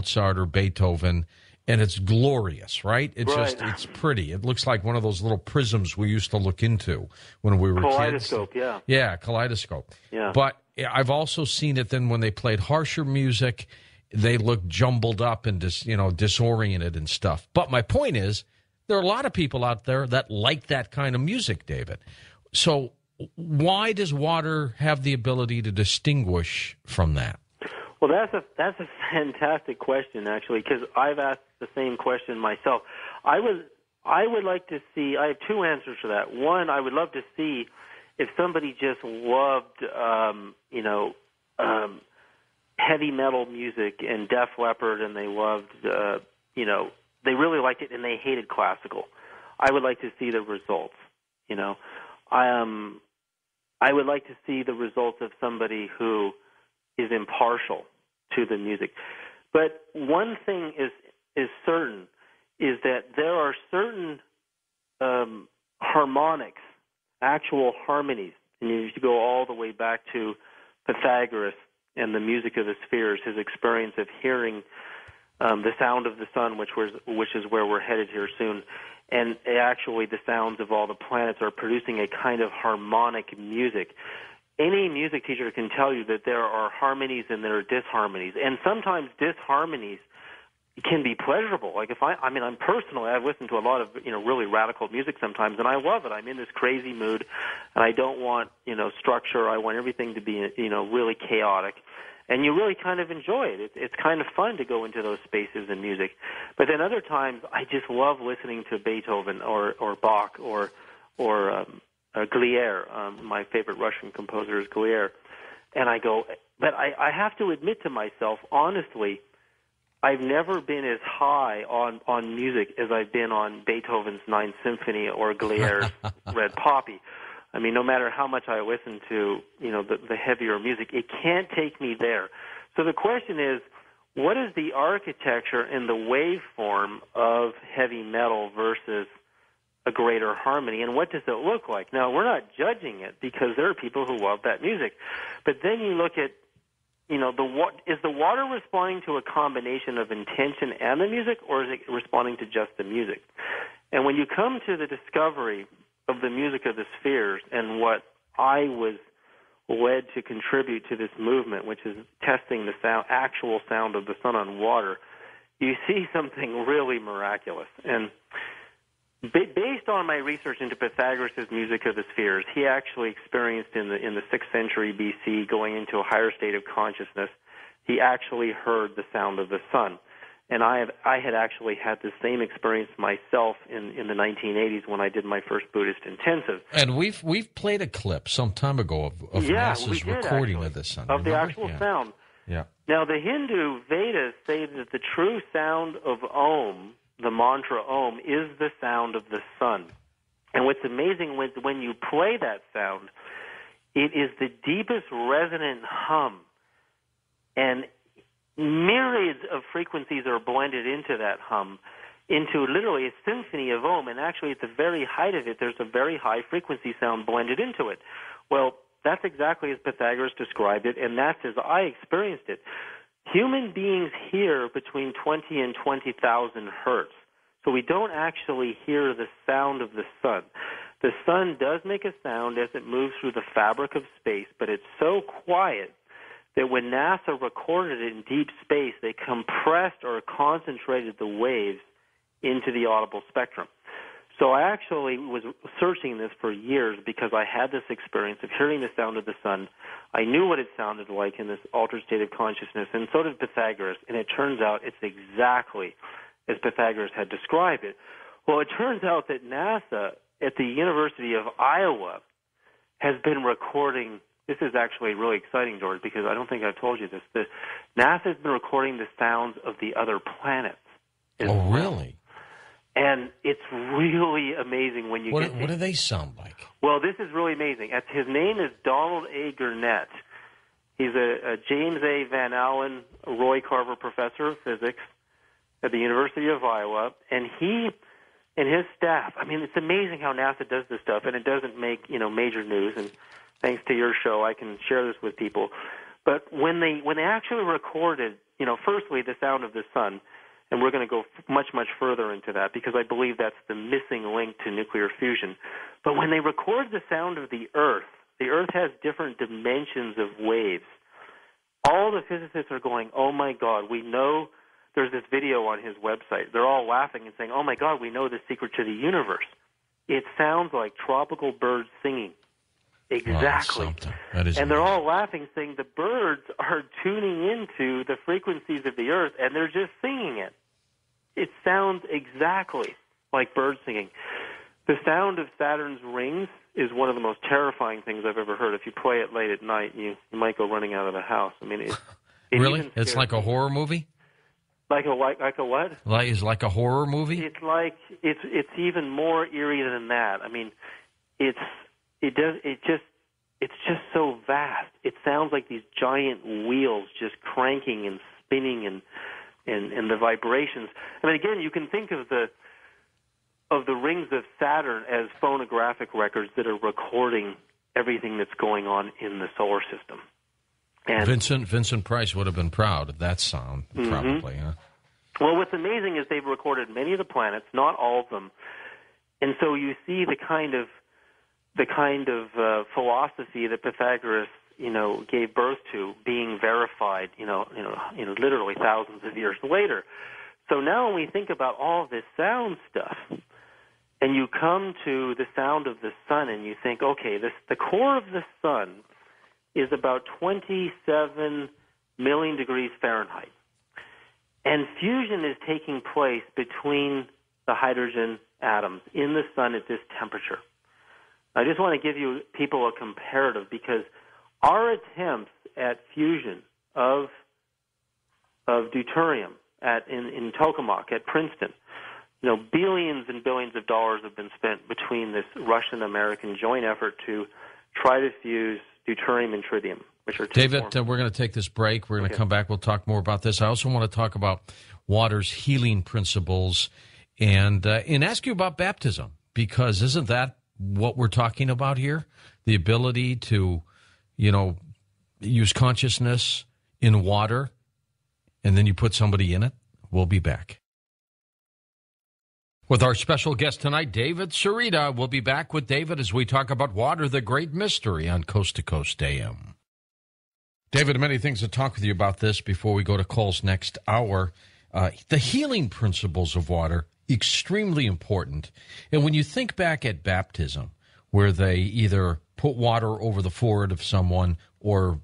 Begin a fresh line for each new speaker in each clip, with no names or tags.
Mozart or Beethoven, and it's glorious, right? It's pretty. It looks like one of those little prisms we used to look into when we were
Kaleidoscope,
kids.
yeah.
Yeah, kaleidoscope.
Yeah.
But I've also seen it then when they played harsher music, they look jumbled up and disoriented and stuff. But my point is, there are a lot of people out there that like that kind of music, David. So why does water have the ability to distinguish from that?
Well, that's a fantastic question, actually, because I've asked the same question myself. I would like to see. I have two answers to that. One, I would love to see if somebody just loved, heavy metal music and Def Leppard, and they loved, they really liked it, and they hated classical. I would like to see the results. I would like to see the results of somebody who is impartial to the music. But one thing is certain, is that there are certain harmonics, actual harmonies, and you go all the way back to Pythagoras and the music of the spheres, his experience of hearing the sound of the sun, which is where we're headed here soon, and actually the sounds of all the planets are producing a kind of harmonic music. Any music teacher can tell you that there are harmonies and there are disharmonies, and sometimes disharmonies can be pleasurable. Like I'm personally, I've listened to a lot of really radical music sometimes, and I love it. I'm in this crazy mood, and I don't want structure. I want everything to be really chaotic, and you really kind of enjoy it. It's kind of fun to go into those spaces in music. But then other times, I just love listening to Beethoven or Bach or Glier. My favorite Russian composer is Glier, and I go. But I have to admit to myself, honestly, I've never been as high on music as I've been on Beethoven's Ninth Symphony or Glier's Red Poppy. I mean, no matter how much I listen to, the heavier music, it can't take me there. So the question is, what is the architecture and the waveform of heavy metal versus a greater harmony, and what does it look like? Now, we're not judging it because there are people who love that music. But then you look at, is the water responding to a combination of intention and the music, or is it responding to just the music? And when you come to the discovery of the music of the spheres and what I was led to contribute to this movement, which is testing the actual sound of the sun on water, you see something really miraculous. And based on my research into Pythagoras' music of the spheres, he actually experienced in the 6th century BC, going into a higher state of consciousness, he actually heard the sound of the sun. And I had actually had the same experience myself in the 1980s when I did my first Buddhist intensive.
And we've played a clip some time ago of NASA's recording
actually,
of the sun.
Of the actual sound.
Yeah.
Now, the Hindu Vedas say that the true sound of Om, the mantra Om, is the sound of the sun. And what's amazing when you play that sound, it is the deepest resonant hum. And myriads of frequencies are blended into that hum, into literally a symphony of Om. And actually, at the very height of it, there's a very high frequency sound blended into it. Well, that's exactly as Pythagoras described it, and that's as I experienced it. Human beings hear between 20 and 20,000 hertz, so we don't actually hear the sound of the sun. The sun does make a sound as it moves through the fabric of space, but it's so quiet that when NASA recorded it in deep space, they compressed or concentrated the waves into the audible spectrum. So I actually was searching this for years because I had this experience of hearing the sound of the sun. I knew what it sounded like in this altered state of consciousness, and so did Pythagoras, and it turns out it's exactly as Pythagoras had described it. Well, it turns out that NASA at the University of Iowa has been recording. This is actually really exciting, George, because I don't think I've told you this. NASA has been recording the sounds of the other planets.
Oh, really?
And it's really amazing when you
what do they sound like?
Well, this is really amazing. His name is Donald A. Gurnett. He's a James A. Van Allen Roy Carver Professor of Physics at the University of Iowa, and he and his staff. I mean, it's amazing how NASA does this stuff, and it doesn't make major news. And thanks to your show, I can share this with people. But when they actually recorded firstly, the sound of the sun, and we're going to go much, much further into that because I believe that's the missing link to nuclear fusion. But when they record the sound of the Earth has different dimensions of waves. All the physicists are going, oh, my God, we know. There's this video on his website. They're all laughing and saying, oh, my God, we know the secret to the universe. It sounds like tropical birds singing. Exactly.
Wow, that is
and they're all laughing, saying the birds are tuning into the frequencies of the Earth, and they're just singing it. It sounds exactly like birds singing. The sound of Saturn's rings is one of the most terrifying things I've ever heard. If you play it late at night, you might go running out of the house. I mean, it
really? It's like a horror movie?
Like a what?
Like a horror movie?
It's like it's even more eerie than that. I mean, it's just so vast. It sounds like these giant wheels just cranking and spinning and the vibrations. I mean, again, you can think of the rings of Saturn as phonographic records that are recording everything that's going on in the solar system. And
Vincent Price would have been proud of that sound, probably. Huh?
Well, what's amazing is they've recorded many of the planets, not all of them, and so you see the kind of philosophy that Pythagoras, gave birth to being verified, literally thousands of years later. So now when we think about all this sound stuff, and you come to the sound of the sun, and you think, okay, the core of the sun is about 27 million degrees Fahrenheit. And fusion is taking place between the hydrogen atoms in the sun at this temperature. I just want to give you people a comparative because our attempts at fusion of deuterium in Tokamak at Princeton, billions and billions of dollars have been spent between this Russian-American joint effort to try to fuse deuterium and tritium, which are
David, we're going to take this break. We're going to come back. We'll talk more about this. I also want to talk about water's healing principles and ask you about baptism, because isn't that what we're talking about here? The ability to, use consciousness in water, and then you put somebody in it. We'll be back. With our special guest tonight, David Sereda. We'll be back with David as we talk about water, the great mystery, on Coast to Coast AM. David, many things to talk with you about this before we go to calls next hour. The healing principles of water, extremely important. And when you think back at baptism, where they either put water over the forehead of someone or,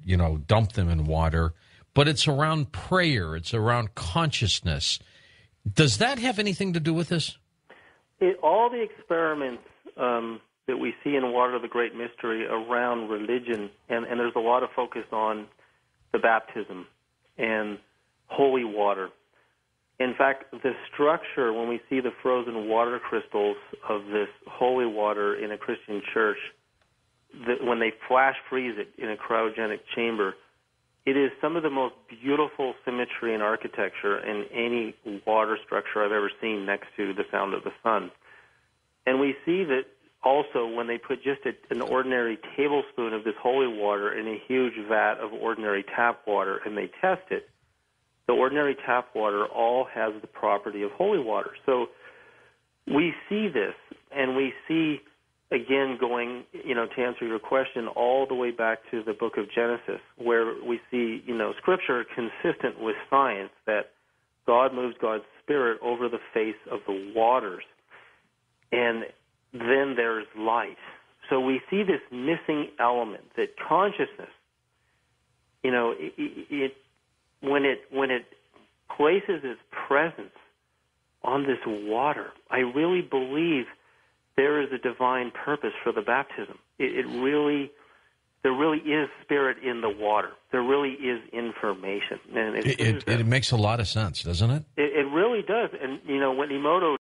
dump them in water, but it's around prayer, it's around consciousness. Does that have anything to do with this?
All the experiments that we see in Water, the Great Mystery, around religion, and there's a lot of focus on the baptism and holy water. In fact, the structure, when we see the frozen water crystals of this holy water in a Christian church, when they flash freeze it in a cryogenic chamber, it is some of the most beautiful symmetry and architecture in any water structure I've ever seen next to the sound of the sun. And we see that also when they put just an ordinary tablespoon of this holy water in a huge vat of ordinary tap water and they test it, the ordinary tap water all has the property of holy water. So we see this, and we see, again, going, to answer your question, all the way back to the book of Genesis, where we see, Scripture consistent with science that God moves God's Spirit over the face of the waters, and then there's light. So we see this missing element, that consciousness, when it places its presence on this water, I really believe there is a divine purpose for the baptism. There really is spirit in the water. There really is information. And
it makes a lot of sense, doesn't it?
It really does. And, when Emoto